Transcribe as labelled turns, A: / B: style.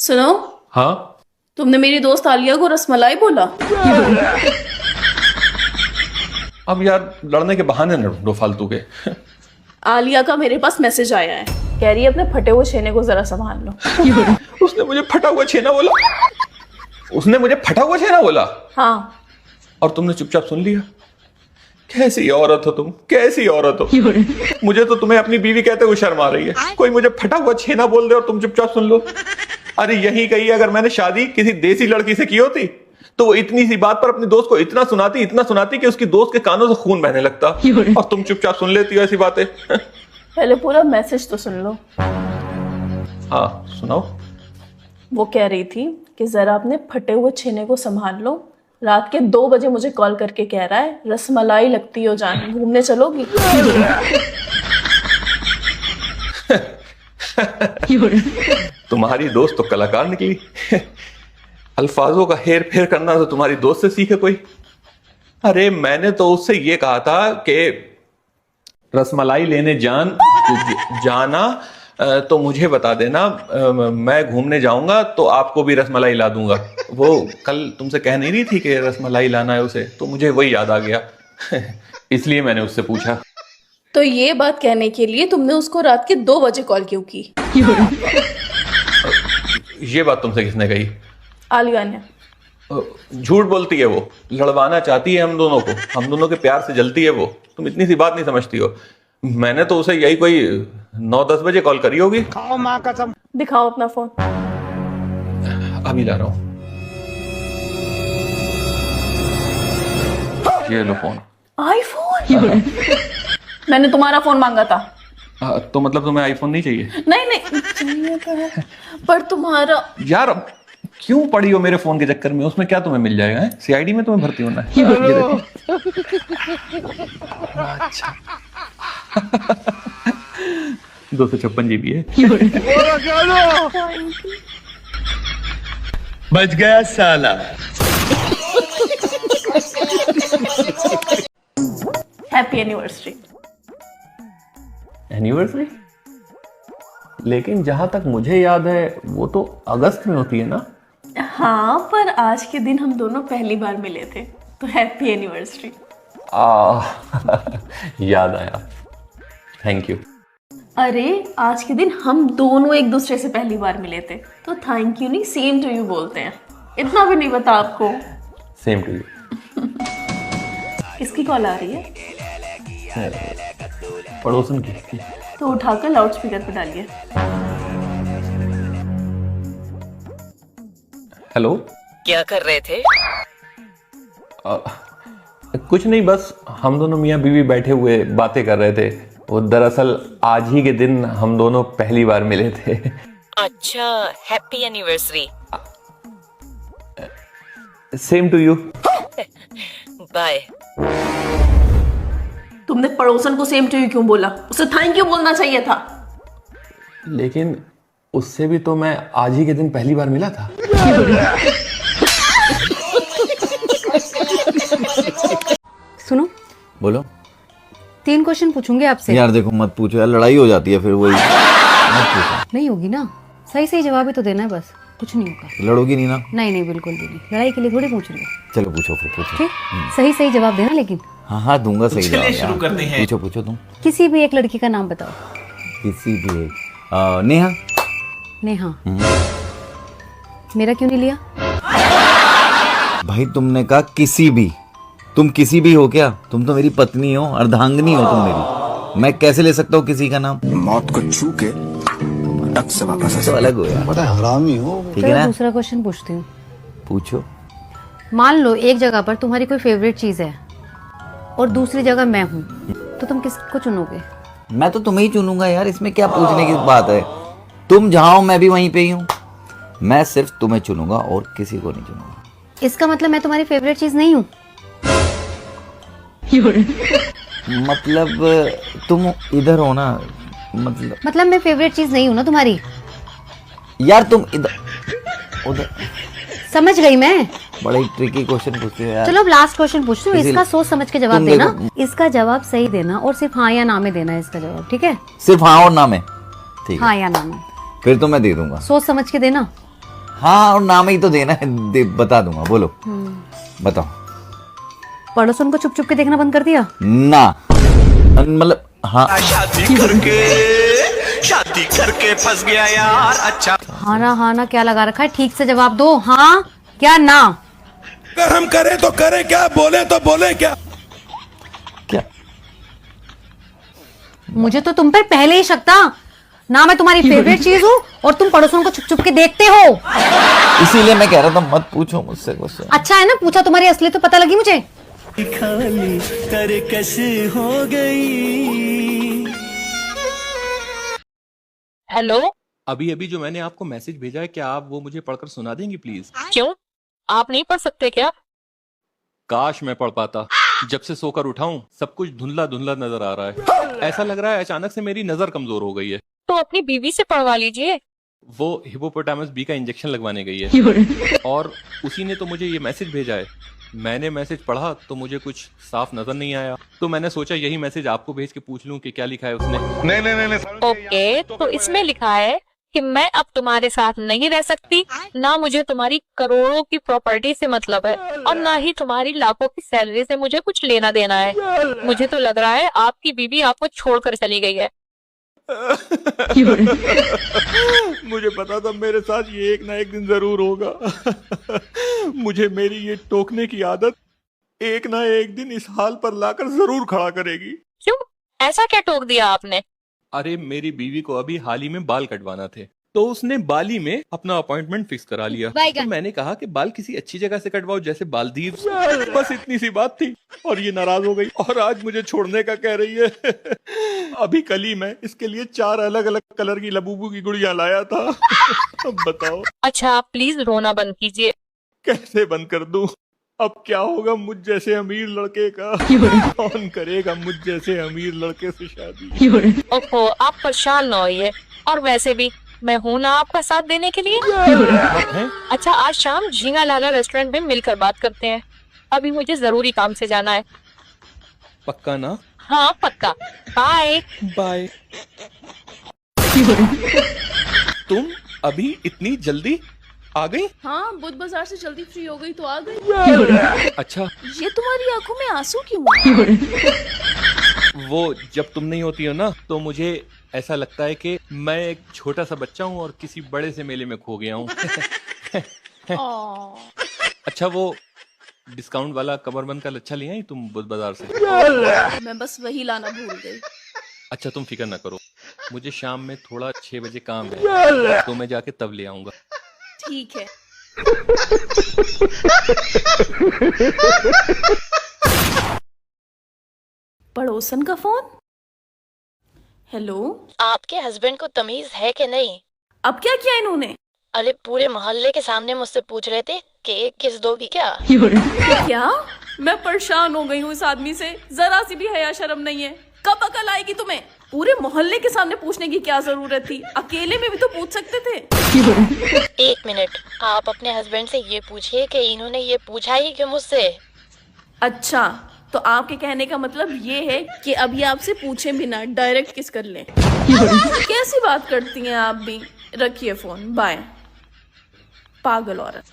A: सुनो।
B: हाँ।
A: तुमने मेरी दोस्त आलिया को रसमलाई बोला।
B: अब यार लड़ने के बहाने न ढूंढो फालतू के।
A: आलिया का मेरे पास मैसेज आया है, कह रही है अपने फटे हुए छेने को जरा संभाल लो।
B: उसने मुझे फटा हुआ छेना बोला। उसने मुझे फटा हुआ छेना बोला।
A: हाँ।
B: और तुमने चुपचाप सुन लिया। कैसी औरत हो तुम, कैसी औरत हो। मुझे तो तुम्हें अपनी बीवी कहते हुए शर्म आ रही है। कोई मुझे फटा हुआ छेना बोल दे और तुम चुपचाप सुन लो। अरे यही कही अगर मैंने शादी किसी देसी लड़की से की होती तो वो इतनी सी बात पर अपनी दोस्त को इतना सुनाती कि उसकी दोस्त के कानों से खून बहने लगता। और तुम चुपचाप सुन लेती हो ऐसी बातें।
A: पहले पूरा मैसेज तो सुन लो।
B: हाँ सुनाओ।
A: वो कह रही थी कि जरा अपने फटे हुए छेने को संभाल लो। रात के 2 बजे मुझे कॉल करके कह रहा है रसमलाई लगती हो जान, घूमने चलोगी?
B: तुम्हारी दोस्त तो कलाकार निकली। अल्फाजों का हेर फेर करना तो तुम्हारी दोस्त से सीखे कोई। अरे मैंने तो उससे ये कहा था कि रसमलाई लेने जाना तो मुझे बता देना, मैं घूमने जाऊंगा तो आपको भी रसमलाई ला दूंगा। वो कल तुमसे कह नहीं रही थी कि रसमलाई लाना है उसे, तो मुझे वही याद आ गया। इसलिए मैंने उससे पूछा।
A: तो ये बात कहने के लिए तुमने उसको रात के 2 बजे कॉल क्यों की?
B: ये बात तुमसे किसने कही?
A: आलिया ने।
B: झूठ बोलती है वो, लड़वाना चाहती है हम दोनों को, हम दोनों के प्यार से जलती है वो। तुम इतनी सी बात नहीं समझती हो। मैंने तो उसे यही कोई 9-10 बजे कॉल करी होगी।
C: खाओ माँ कसम।
A: दिखाओ अपना फोन।
B: अभी ला रहा हूं। ये लो फोन।
A: आईफोन? मैंने तुम्हारा फोन मांगा था।
B: तो मतलब तुम्हें आईफोन नहीं चाहिए?
A: नहीं चाहिए तो है, पर तुम्हारा।
B: यार क्यों पड़ी हो मेरे फोन के चक्कर में? उसमें क्या तुम्हें मिल जाएगा? सीआईडी में तुम्हें भर्ती होना है। ये देखो। अच्छा। 256 GB है।
C: बच गया साला।
A: Happy anniversary.
B: एनिवर्सरी? लेकिन जहां तक मुझे याद है वो तो अगस्त में होती है ना?
A: हाँ, पर आज के दिन हम दोनों पहली बार मिले थे, तो हैप्पी एनिवर्सरी।
B: याद आया। Thank you.
A: अरे आज के दिन हम दोनों एक दूसरे से पहली बार मिले थे, तो थैंक यू नहीं सेम टू यू बोलते हैं। इतना भी नहीं पता आपको?
B: Same to you.
A: किसकी कॉल आ रही है?
B: पड़ोसन की।
A: तो उठाकर लाउड स्पीकर पर डालिए।
B: हेलो।
D: क्या कर रहे थे?
B: कुछ नहीं, बस हम दोनों मियाँ बीवी बैठे हुए बातें कर रहे थे। वो दरअसल आज ही के दिन हम दोनों पहली बार मिले थे।
D: अच्छा, happy anniversary.
B: Same to you.
D: Bye.
A: तुमने पड़ोसन को सेम टू यू क्यों बोला? उसे थैंक यू बोलना चाहिए था।
B: लेकिन उससे भी तो मैं आज ही के दिन पहली बार मिला था।
E: सुनो।
F: बोलो।
E: 3 क्वेश्चन पूछूंगी आपसे।
F: यार देखो मत पूछो यार, लड़ाई हो जाती है फिर वही। मत पूछो।
E: नहीं होगी ना? सही जवाब ही तो देना है, बस कुछ नहीं होगा।
F: लड़ोगी नहीं ना?
E: नहीं बिल्कुल भी नहीं। लड़ाई के लिए थोड़ी पूछ रही हूँ।
F: चलो पूछो फिर, पूछो।
E: ठीक, सही जवाब देना लेकिन।
F: हाँ दूंगा सही जवाब।
C: शुरू करते हैं।
F: पूछो तुम।
E: किसी भी एक लड़की का नाम बताओ।
F: किसी भी एक। नेहा।
E: नेहा। मेरा क्यों नहीं लिया?
F: भाई तुमने कहा किसी भी, तुम किसी भी हो क्या? तुम तो मेरी पत्नी हो, अर्धांगिनी हो तुम मेरी। मैं कैसे ले सकता हूँ किसी का नाम?
G: मौत को छू के टक से वापस
F: तो अलग हो यार।
G: पता है हरामी हो।
F: ठीक है
E: चलो
F: ना?
E: दूसरा क्वेश्चन पूछती हूँ।
F: पूछो।
E: मान लो एक जगह पर तुम्हारी कोई फेवरेट चीज है और दूसरी जगह मैं हूँ, तो तुम किसको चुनोगे?
F: मैं तो तुम्हें ही चुनूंगा यार, इसमें क्या पूछने की बात है? तुम जहाँ हो मैं भी वहीं पे ही हूँ। मैं सिर्फ तुम्हें चुनूंगा और किसी को नहीं चुनूंगा।
E: इसका मतलब मैं तुम्हारी फेवरेट चीज नहीं हूँ?
F: मतलब तुम इधर हो ना,
E: मतलब मैं फेवरेट चीज नहीं हूँ ना तुम्हारी?
F: यार तुम इधर उधर।
E: समझ गई मैं।
F: बड़े ट्रिकी क्वेश्चन पूछते हो यार।
E: चलो अब लास्ट क्वेश्चन पूछती हूँ, इसका सोच समझ के जवाब
F: तुम
E: देना।
F: देखो।
E: इसका जवाब सही देना और सिर्फ हाँ या ना में देना है इसका जवाब, ठीक है?
F: सिर्फ हाँ और ना में? ठीक है।
E: हाँ या ना में।
F: फिर तो मैं दे दूंगा।
E: सोच समझ के देना।
F: हाँ, और नाम ही तो देना है, बता दूंगा, बोलो बताओ।
E: पड़ोसन को चुप चुप के देखना बंद कर दिया?
F: ना मतलब हाँ।
C: शादी करके फंस गया यार। अच्छा
E: हाँ ना क्या लगा रखा है, ठीक से जवाब दो, हाँ क्या ना?
C: अगर हम करें तो करें क्या, बोले तो बोले क्या?
F: क्या?
E: मुझे तो तुम पर पहले ही शक था ना, मैं तुम्हारी फेवरेट चीज हूँ और तुम पड़ोसन को छुप छुप के देखते हो।
F: इसीलिए मैं कह रहा था मत पूछो मुझसे क्वेश्चन।
E: अच्छा है ना पूछा, तुम्हारी असली तो पता लगी मुझे।
C: कैसे हो गई?
D: हेलो।
B: अभी अभी जो मैंने आपको मैसेज भेजा है, क्या आप वो मुझे पढ़कर सुना देंगी प्लीज?
D: क्यों, आप नहीं पढ़ सकते क्या?
B: काश मैं पढ़ पाता। जब से सोकर उठाऊं सब कुछ धुंधला धुंधला नजर आ रहा है। ऐसा लग रहा है अचानक से मेरी नजर कमजोर हो गई है।
D: तो अपनी बीवी से पढ़वा लीजिए।
B: वो हिपोपोटामस बी का इंजेक्शन लगवाने गई है और उसी ने तो मुझे ये मैसेज भेजा है। मैंने मैसेज पढ़ा तो मुझे कुछ साफ नजर नहीं आया, तो मैंने सोचा यही मैसेज आपको भेज के पूछ लूं कि क्या लिखा है उसने।
C: नहीं।
D: ओके, तो इसमें लिखा है कि मैं अब तुम्हारे साथ नहीं रह सकती, ना मुझे तुम्हारी करोड़ों की प्रॉपर्टी से मतलब है और ना ही तुम्हारी लाखों की सैलरी से मुझे कुछ लेना देना है। मुझे तो लग रहा है आपकी बीवी आपको छोड़कर चली गई है।
B: मुझे पता था मेरे साथ ये एक ना एक दिन जरूर होगा। मुझे मेरी ये टोकने की आदत एक ना एक दिन इस हाल पर लाकर जरूर खड़ा करेगी।
D: क्यों, ऐसा क्या टोक दिया आपने?
B: अरे मेरी बीवी को अभी हाल ही में बाल कटवाना थे, तो उसने बाली में अपना अपॉइंटमेंट फिक्स करा लिया। तो मैंने कहा कि बाल किसी अच्छी जगह से कटवाओ, जैसे बालदीव। बस इतनी सी बात थी और ये नाराज हो गई और आज मुझे छोड़ने का कह रही है। अभी कल ही मैं इसके लिए 4 अलग अलग कलर की लबूबू की गुड़िया लाया था। अब बताओ।
D: अच्छा, आप प्लीज रोना बंद कीजिए।
B: कैसे बंद कर दूं? अब क्या होगा मुझ जैसे अमीर लड़के का? कौन करेगा मुझ जैसे अमीर लड़के से शादी?
D: ओहो, आप परेशान न होइए, और वैसे भी मैं हूं ना आपका साथ देने के लिए। अच्छा, आज शाम झींगा लाला रेस्टोरेंट में मिलकर बात करते हैं। अभी मुझे जरूरी काम से जाना है।
B: पक्का ना?
D: हाँ पक्का। Bye
B: bye. तुम अभी इतनी जल्दी आ गई?
A: हाँ, बुध बाजार से जल्दी फ्री हो गई तो आ गई।
B: अच्छा,
A: ये तुम्हारी आंखों में आंसू क्यों?
B: वो जब तुम नहीं होती हो ना, तो मुझे ऐसा लगता है कि मैं एक छोटा सा बच्चा हूँ और किसी बड़े से मेले में खो गया हूँ। अच्छा, वो डिस्काउंट वाला कमरबंद का लच्छा ले आई तुम बुध बाजार से?
A: मैं बस वही लाना भूल गई।
B: अच्छा, तुम फिक्र ना करो, मुझे शाम में थोड़ा 6 बजे काम है, तो मैं जाके तब ले आऊंगा।
A: ठीक है। पड़ोसन का फोन। हेलो,
H: आपके हस्बैंड को तमीज है कि नहीं?
A: अब क्या किया इन्होंने?
H: अरे पूरे मोहल्ले के सामने मुझसे पूछ रहे थे कि एक किस दोगी क्या?
A: क्या? मैं परेशान हो गई हूँ इस आदमी से, जरा सी भी हया शर्म नहीं है। कब अकल आएगी तुम्हें? पूरे मोहल्ले के सामने पूछने की क्या जरूरत थी? अकेले में भी तो पूछ सकते थे।
H: 1 मिनट, आप अपने हस्बैंड से ये पूछिए कि इन्होंने ये पूछा ही क्यों मुझसे।
A: अच्छा, तो आपके कहने का मतलब ये है कि अभी आपसे पूछे बिना डायरेक्ट किस कर लें? कैसी बात करती हैं आप भी। रखिए फोन, बाय। पागल औरत।